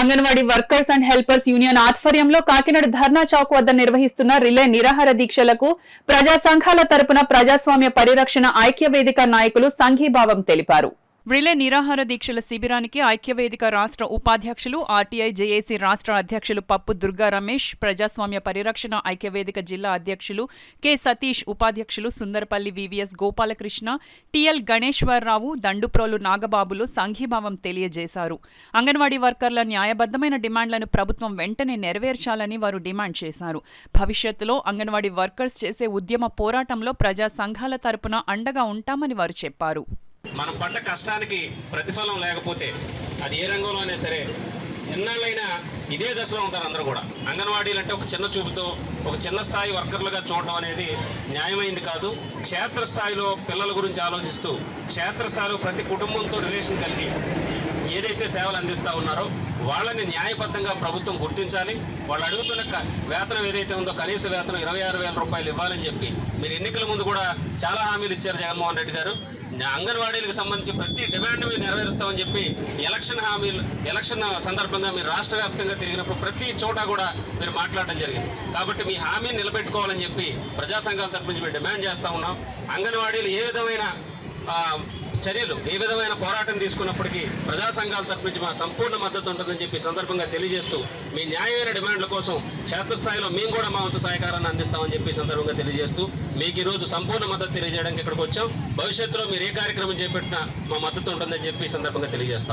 Anganwadi workers and helpers union ఆధ్వర్యంలో కాకినాడ ధర్నా చౌక్ వద్ద నిర్వహిస్తున్న రిలే నిరాహార దీక్షలకు ప్రజా సంఘాల తరపున ప్రజాస్వామ్య పరిరక్షణ ఐక్యవేదిక నాయకులు సంఘీభావం తెలిపారు. రిలే నిరాహార దీక్షల శిబిరానికి ఐక్యవేదిక రాష్ట్ర ఉపాధ్యక్షులు, ఆర్టీఐ జేఏసీ రాష్ట్ర అధ్యక్షులు పప్పు దుర్గా రమేష్, ప్రజాస్వామ్య పరిరక్షణ ఐక్యవేదిక జిల్లా అధ్యక్షులు కె సతీష్, ఉపాధ్యక్షులు సుందరపల్లి వివిఎస్ గోపాలకృష్ణ, టిఎల్ గణేశ్వరరావు, దండుప్రోలు నాగబాబులు సంఘీభావం తెలియజేశారు. అంగన్వాడీ వర్కర్ల న్యాయబద్ధమైన డిమాండ్లను ప్రభుత్వం వెంటనే నెరవేర్చాలని వారు డిమాండ్ చేశారు. భవిష్యత్తులో అంగన్వాడీ వర్కర్స్ చేసే ఉద్యమ పోరాటంలో ప్రజా సంఘాల తరపున అండగా ఉంటామని వారు చెప్పారు. మనం పడ్డ కష్టానికి ప్రతిఫలం లేకపోతే అది ఏ రంగంలోనే సరే ఎన్నాళ్ళైనా ఇదే దశలో ఉంటారు అందరూ కూడా. అంగన్వాడీలు అంటే ఒక చిన్న చూపుతో ఒక చిన్న స్థాయి వర్కర్లుగా చూడటం అనేది న్యాయమైంది కాదు. క్షేత్రస్థాయిలో పిల్లల గురించి ఆలోచిస్తూ క్షేత్రస్థాయిలో ప్రతి కుటుంబంతో రిలేషన్ కలిగి ఏదైతే సేవలు అందిస్తూ ఉన్నారో వాళ్ళని న్యాయబద్ధంగా ప్రభుత్వం గుర్తించాలి. వాళ్ళు అడుగుతున్న వేతనం ఏదైతే ఉందో కనీస వేతనం 26,000 రూపాయలు ఇవ్వాలని చెప్పి మీరు ఎన్నికల ముందు కూడా చాలా హామీలు ఇచ్చారు జగన్మోహన్ రెడ్డి గారు. అంగన్వాడీలకు సంబంధించి ప్రతి డిమాండ్ మీరు నెరవేరుస్తామని చెప్పి ఎలక్షన్ సందర్భంగా మీరు రాష్ట్ర వ్యాప్తంగా తిరిగినప్పుడు ప్రతి చోట కూడా మీరు మాట్లాడడం జరిగింది. కాబట్టి మీ హామీని నిలబెట్టుకోవాలని చెప్పి ప్రజా సంఘాల తరపు నుంచి మేము డిమాండ్ చేస్తూ ఉన్నాం. అంగన్వాడీలు ఏ విధమైన చర్యలు ఏ విధమైన పోరాటం తీసుకున్నప్పటికీ ప్రజా సంఘాల తరపు నుంచి మా సంపూర్ణ మద్దతు ఉంటుందని చెప్పి సందర్భంగా తెలియజేస్తూ మీ న్యాయమైన డిమాండ్ల కోసం క్షేత్రస్థాయిలో మేము కూడా మా వంతు సహకారాన్ని అందిస్తామని చెప్పి సందర్భంగా తెలియజేస్తూ మీకు ఈరోజు సంపూర్ణ మద్దతు తెలియజేయడానికి ఇక్కడికి వచ్చాం. భవిష్యత్తులో మీరు ఏ కార్యక్రమం చేపట్టినా మా మద్దతు ఉంటుందని చెప్పి సందర్భంగా తెలియజేస్తాం.